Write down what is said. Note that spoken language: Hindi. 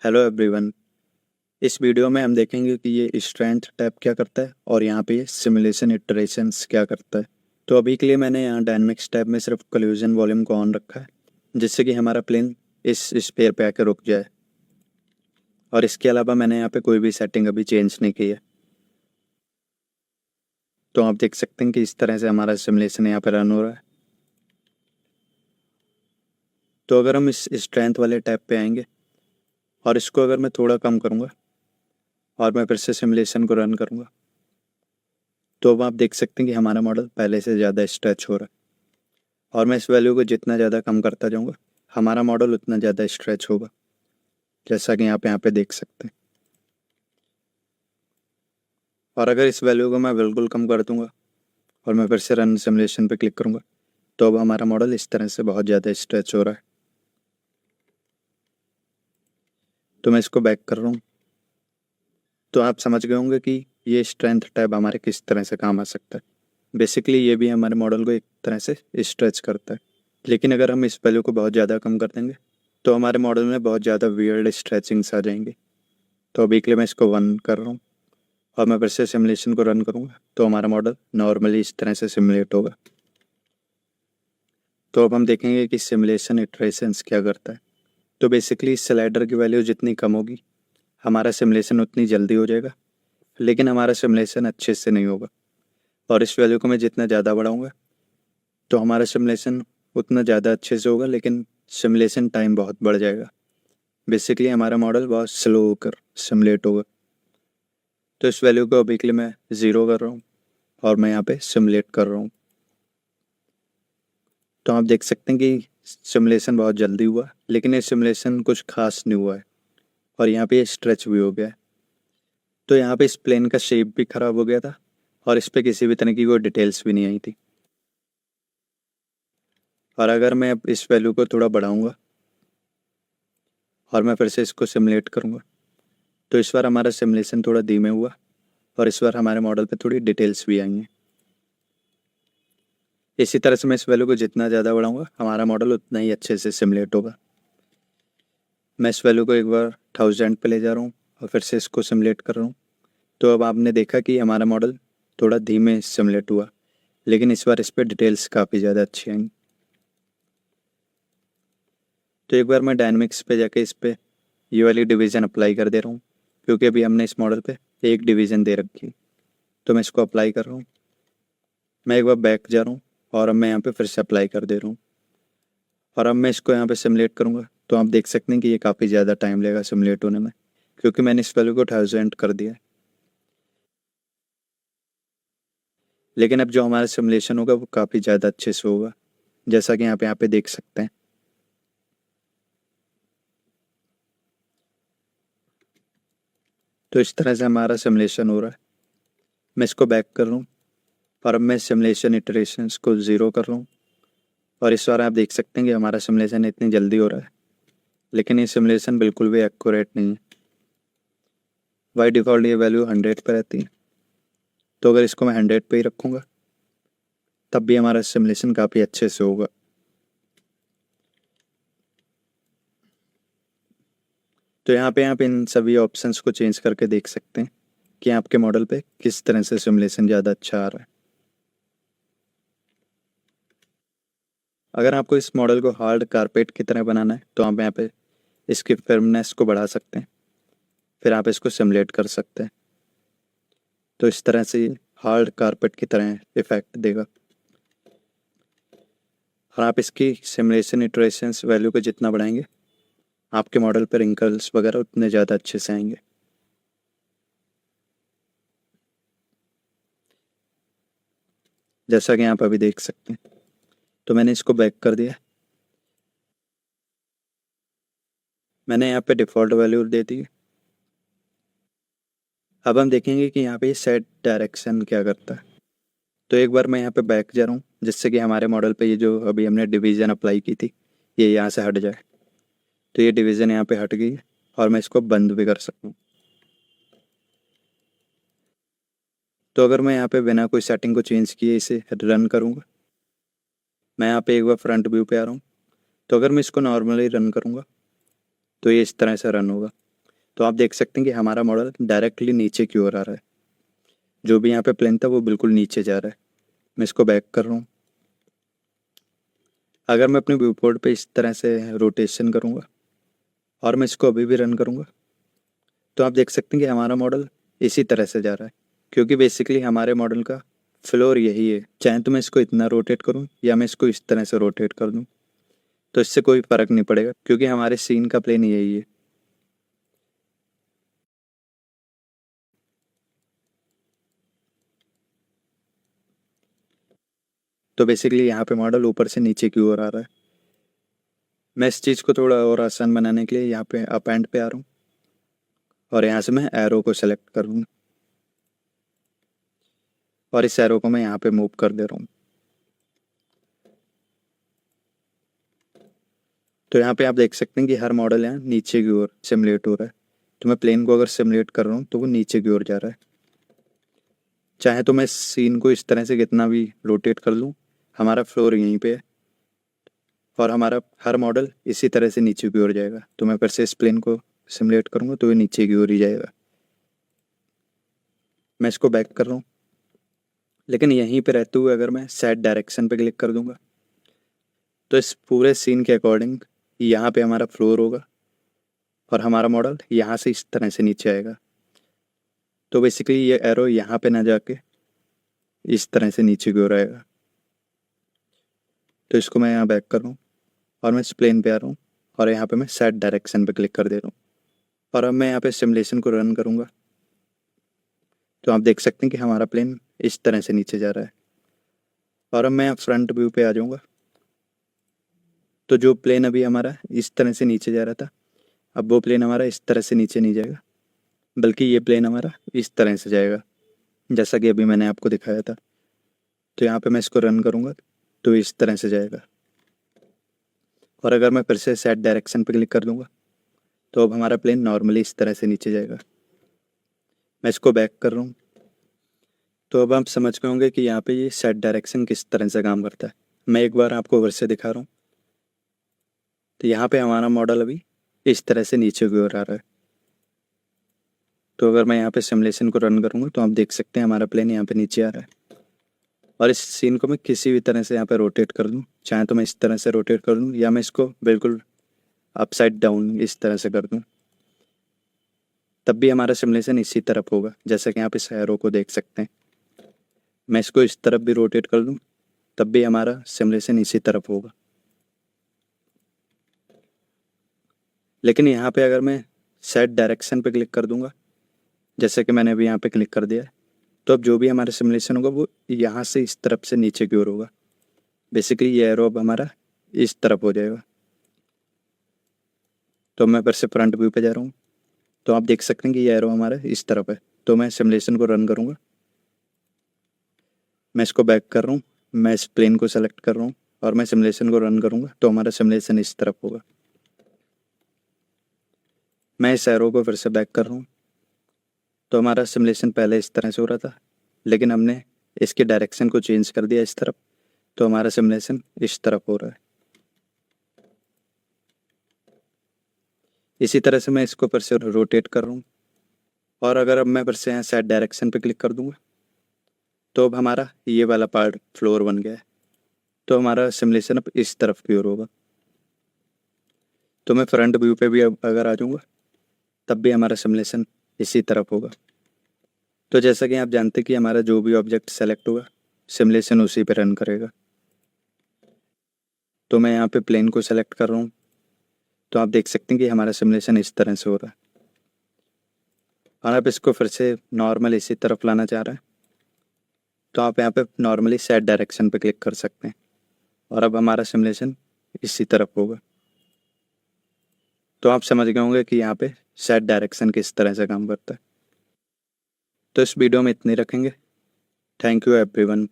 Hello everyone. इस वीडियो में हम देखेंगे कि ये स्ट्रेंथ टैब क्या करता है और यहाँ पे ये सिमुलेशन इटरेशंस क्या करता है। तो अभी के लिए मैंने यहाँ डायनेमिक्स टैब में सिर्फ कोलिजन वॉल्यूम को ऑन रखा है, जिससे कि हमारा प्लेन इस स्फीयर पे आकर रुक जाए। और इसके अलावा मैंने यहाँ पे कोई भी सेटिंग अभी चेंज नहीं की है। तो आप देख सकते हैं कि इस तरह से हमारा सिमुलेशन यहाँ पे रन हो रहा है। तो अगर हम इस स्ट्रेंथ वाले टैब पे आएंगे और इसको अगर मैं थोड़ा कम करूँगा और मैं फिर से सिमुलेशन को रन करूँगा, तो अब आप देख सकते हैं कि हमारा मॉडल पहले से ज़्यादा स्ट्रेच हो रहा है। और मैं इस वैल्यू को जितना ज़्यादा कम करता जाऊँगा, हमारा मॉडल उतना ज़्यादा स्ट्रेच होगा, जैसा कि यहाँ पे देख सकते हैं। और अगर इस वैल्यू को मैं बिल्कुल कम कर दूँगा और मैं फिर से रन सिमुलेशन पे क्लिक करूँगा, तो अब हमारा मॉडल इस तरह से बहुत ज़्यादा स्ट्रेच हो रहा है। तो मैं इसको बैक कर रहा हूँ। तो आप समझ गए होंगे कि ये स्ट्रेंथ टैब हमारे किस तरह से काम आ सकता है। बेसिकली ये भी हमारे मॉडल को एक तरह से स्ट्रेच करता है। लेकिन अगर हम इस वैल्यू को बहुत ज़्यादा कम कर देंगे, तो हमारे मॉडल में बहुत ज़्यादा वियर्ड स्ट्रेचिंग्स आ जाएंगी। तो अभी के लिए मैं इसको 1 कर रहा हूँ और मैं फिर से सिमुलेशन को रन करूँगा, तो हमारा मॉडल नॉर्मली इस तरह से सिमुलेट होगा। तो अब हम देखेंगे कि सिमुलेशन इटरेशंस क्या करता है। तो बेसिकली इस स्लाइडर की वैल्यू जितनी कम होगी, हमारा सिमुलेशन उतनी जल्दी हो जाएगा, लेकिन हमारा सिमुलेशन अच्छे से नहीं होगा। और इस वैल्यू को मैं जितना ज़्यादा बढ़ाऊँगा, तो हमारा सिमुलेशन उतना ज़्यादा अच्छे से होगा, लेकिन सिमुलेशन टाइम बहुत बढ़ जाएगा। बेसिकली हमारा मॉडल बहुत स्लो होकर सिमुलेट होगा। तो इस वैल्यू को अभी के लिए मैं 0 कर रहा हूँ और मैं यहाँ पे सिमुलेट कर रहा हूँ। तो आप देख सकते हैं कि सिमुलेशन बहुत जल्दी हुआ, लेकिन ये सिमुलेशन कुछ खास नहीं हुआ है और यहाँ पे स्ट्रेच भी हो गया है। तो यहाँ पे इस प्लेन का शेप भी ख़राब हो गया था और इस पर किसी भी तरह की कोई डिटेल्स भी नहीं आई थी। और अगर मैं अब इस वैल्यू को थोड़ा बढ़ाऊँगा और मैं फिर से इसको सिमुलेट करूँगा, तो इस बार हमारा सिमुलेशन थोड़ा धीमे हुआ और इस बार हमारे मॉडल पे थोड़ी डिटेल्स भी आई हैं। इसी तरह से मैं इस वैल्यू को जितना ज़्यादा बढ़ाऊँगा, हमारा मॉडल उतना ही अच्छे से सिमुलेट होगा। मैं इस वैल्यू को एक बार 1000 पे ले जा रहा हूँ और फिर से इसको सिमुलेट कर रहा हूँ। तो अब आपने देखा कि हमारा मॉडल थोड़ा धीमे सिमुलेट हुआ, लेकिन इस बार इस पर डिटेल्स काफ़ी ज़्यादा अच्छी आएंगी। तो एक बार मैं डायनेमिक्स पे जाके इस पर ये वाली डिवीज़न अप्लाई कर दे रहा हूँ, क्योंकि अभी हमने इस मॉडल पे एक डिवीज़न दे रखी है। तो मैं इसको अप्लाई कर रहा हूँ। मैं एक बार बैक जा रहा हूँ और अब मैं यहाँ पे फिर से अप्लाई कर दे रहा हूँ और अब मैं इसको यहाँ पे सिमुलेट करूँगा। तो आप देख सकते हैं कि ये काफ़ी ज़्यादा टाइम लेगा सिमुलेट होने में, क्योंकि मैंने इस वैल्यू को 1000 कर दिया है। लेकिन अब जो हमारा सिमुलेशन होगा वो काफ़ी ज़्यादा अच्छे से होगा, जैसा कि यहाँ पे देख सकते हैं। तो इस तरह से हमारा सिमुलेशन हो रहा है। मैं इसको बैक कर रहा हूँ और अब मैं सिमुलेशन इटरेशंस को 0 कर रहा हूँ और इस बार आप देख सकते हैं कि हमारा सिमुलेशन इतनी जल्दी हो रहा है, लेकिन ये सिमुलेशन बिल्कुल भी एक्यूरेट नहीं है। बाई डिफ़ॉल्ट ये वैल्यू 100 पे रहती है, तो अगर इसको मैं 100 पे ही रखूँगा, तब भी हमारा सिमुलेशन काफ़ी अच्छे से होगा। तो यहाँ पे आप इन सभी ऑप्शंस को चेंज करके देख सकते हैं कि आपके मॉडल पे किस तरह से सिमुलेशन ज़्यादा अच्छा आ रहा है। अगर आपको इस मॉडल को हार्ड कारपेट की तरह बनाना है, तो आप यहाँ पे इसकी फर्मनेस को बढ़ा सकते हैं, फिर आप इसको सिमुलेट कर सकते हैं। तो इस तरह से हार्ड कारपेट की तरह इफेक्ट देगा। और आप इसकी सिमुलेशन इटरेशंस वैल्यू को जितना बढ़ाएंगे, आपके मॉडल पर रिंकल्स वगैरह उतने ज़्यादा अच्छे से आएंगे। जैसा कि आप अभी देख सकते हैं। तो मैंने इसको बैक कर दिया। मैंने यहाँ पे डिफ़ॉल्ट वैल्यू दे दी। अब हम देखेंगे कि यहाँ पे सेट डायरेक्शन क्या करता है। तो एक बार मैं यहाँ पे बैक जा रहा हूँ, जिससे कि हमारे मॉडल पे ये जो अभी हमने डिवीज़न अप्लाई की थी, ये यहाँ से हट जाए। तो ये डिवीज़न यहाँ पे हट गई है और मैं इसको बंद भी कर सकता हूँ। तो अगर मैं यहाँ पे बिना कोई सेटिंग को चेंज किए इसे रन करूँगा, मैं यहाँ पे एक बार फ्रंट व्यू पे आ रहा हूँ। तो अगर मैं इसको नॉर्मली रन करूँगा, तो ये इस तरह से रन होगा। तो आप देख सकते हैं कि हमारा मॉडल डायरेक्टली नीचे की ओर आ रहा है। जो भी यहाँ पे प्लेन था वो बिल्कुल नीचे जा रहा है। मैं इसको बैक कर रहा हूँ। अगर मैं अपने व्यू पोर्ट पे इस तरह से रोटेशन करूँगा और मैं इसको अभी भी रन करूँगा तो आप देख सकते हैं कि हमारा मॉडल इसी तरह से जा रहा है, क्योंकि बेसिकली हमारे मॉडल का फ्लोर यही है। चाहे तो मैं इसको इतना रोटेट करूँ या मैं इसको इस तरह से रोटेट कर दूँ, तो इससे कोई फ़र्क नहीं पड़ेगा, क्योंकि हमारे सीन का प्लेन यही है। तो बेसिकली यहाँ पे मॉडल ऊपर से नीचे की ओर आ रहा है। मैं इस चीज़ को थोड़ा और आसान बनाने के लिए यहाँ पे अप एंड पे आ रहा हूँ और यहाँ से मैं एरो को सेलेक्ट करूँगा और इस एरो को मैं यहाँ पे मूव कर दे रहा हूँ। तो यहाँ पे आप देख सकते हैं कि हर मॉडल यहाँ नीचे की ओर सिमुलेट हो रहा है। तो मैं प्लेन को अगर सिमुलेट कर रहा हूँ तो वो नीचे की ओर जा रहा है। चाहे तो मैं सीन को इस तरह से कितना भी रोटेट कर लूँ, हमारा फ्लोर यहीं पे है और हमारा हर मॉडल इसी तरह से नीचे की ओर जाएगा। तो मैं फिर से इस प्लेन को सिमुलेट करूँगा तो ये नीचे की ओर ही जाएगा। मैं इसको बैक कर रहा हूँ, लेकिन यहीं पे रहते हुए अगर मैं सेट डायरेक्शन पे क्लिक कर दूंगा तो इस पूरे सीन के अकॉर्डिंग यहाँ पे हमारा फ्लोर होगा और हमारा मॉडल यहाँ से इस तरह से नीचे आएगा। तो बेसिकली ये एरो यहाँ पे ना जाके इस तरह से नीचे की ओर आएगा। तो इसको मैं यहाँ बैक कर रहा हूँ और मैं इस प्लेन पे आ रहा हूँ और यहाँ पे मैं सेट डायरेक्शन पे क्लिक कर दे रहा हूँ और अब मैं यहाँ पे सिमुलेशन को रन करूँगा तो आप देख सकते हैं कि हमारा प्लेन इस तरह से नीचे जा रहा है। और अब मैं फ्रंट व्यू पे आ जाऊँगा तो जो प्लेन अभी हमारा इस तरह से नीचे जा रहा था, अब वो प्लेन हमारा इस तरह से नीचे नहीं जाएगा, बल्कि ये प्लेन हमारा इस तरह से जाएगा, जैसा कि अभी मैंने आपको दिखाया था। तो यहाँ पे मैं इसको रन करूँगा तो इस तरह से जाएगा। और अगर मैं फिर से सेट डायरेक्शन पे क्लिक कर दूँगा तो अब हमारा प्लेन नॉर्मली इस तरह से नीचे जाएगा। मैं इसको बैक कर रहा हूँ। तो अब आप समझ गए होंगे कि यहाँ पे ये सेट डायरेक्शन किस तरह से काम करता है। मैं एक बार आपको फिर से दिखा रहा हूँ। तो यहाँ पे हमारा मॉडल अभी इस तरह से नीचे की ओर आ रहा है। तो अगर मैं यहाँ पे सिमुलेशन को रन करूँगा तो आप देख सकते हैं हमारा प्लेन यहाँ पे नीचे आ रहा है। और इस सीन को मैं किसी भी तरह से यहाँ पे रोटेट कर दूँ, चाहे तो मैं इस तरह से रोटेट कर दूँ या मैं इसको बिल्कुल अपसाइड डाउन इस तरह से कर दूँ, तब भी हमारा सिमुलेशन इसी तरफ होगा, जैसा कि आप इस एरो को देख सकते हैं। मैं इसको इस तरफ भी रोटेट कर दूँ तब भी हमारा सिमुलेशन इसी तरफ होगा। लेकिन यहाँ पे अगर मैं सेट डायरेक्शन पे क्लिक कर दूंगा, जैसे कि मैंने अभी यहाँ पे क्लिक कर दिया है, तो अब जो भी हमारा सिमुलेशन होगा वो यहाँ से इस तरफ से नीचे की ओर होगा। बेसिकली ये एरो अब हमारा इस तरफ हो जाएगा। तो मैं फिर से फ्रंट व्यू पे जा रहा हूँ तो आप देख सकते हैं कि ये एरो हमारा इस तरफ है। तो मैं सिमुलेशन को रन करूँगा। मैं इसको बैक कर रहा हूँ, मैं इस प्लेन को सेलेक्ट कर रहा हूँ और मैं सिमुलेशन को रन करूँगा तो हमारा सिमुलेशन इस तरफ होगा। मैं इस एरो को फिर से बैक कर रहा हूँ तो हमारा सिमुलेशन पहले इस तरह से हो रहा था, लेकिन हमने इसके डायरेक्शन को चेंज कर दिया इस तरफ, तो हमारा सिमुलेशन इस तरफ हो रहा है। इसी तरह से मैं इसको फिर से रोटेट कर रहा हूँ और अगर अब मैं फिर से यहाँ सेट डायरेक्शन पे क्लिक कर दूंगा तो अब हमारा ये वाला पार्ट फ्लोर बन गया है। तो हमारा सिमुलेशन अब इस तरफ की ओर होगा। तो मैं फ्रंट व्यू पे भी अब अगर आ जाऊँगा तब भी हमारा सिमुलेशन इसी तरफ होगा। तो जैसा कि आप जानते हैं कि हमारा जो भी ऑब्जेक्ट सेलेक्ट होगा सिमुलेशन उसी पे रन करेगा। तो मैं यहाँ पे प्लेन को सेलेक्ट कर रहा हूँ तो आप देख सकते हैं कि हमारा सिमुलेशन इस तरह से हो रहा है। और आप इसको फिर से नॉर्मल इसी तरफ लाना चाह रहे हैं तो आप यहाँ पे नॉर्मली सेट डायरेक्शन पे क्लिक कर सकते हैं और अब हमारा सिमुलेशन इसी तरफ होगा। तो आप समझ गए होंगे कि यहाँ पे सेट डायरेक्शन किस तरह से काम करता है। तो इस वीडियो में इतनी रखेंगे। Thank you everyone.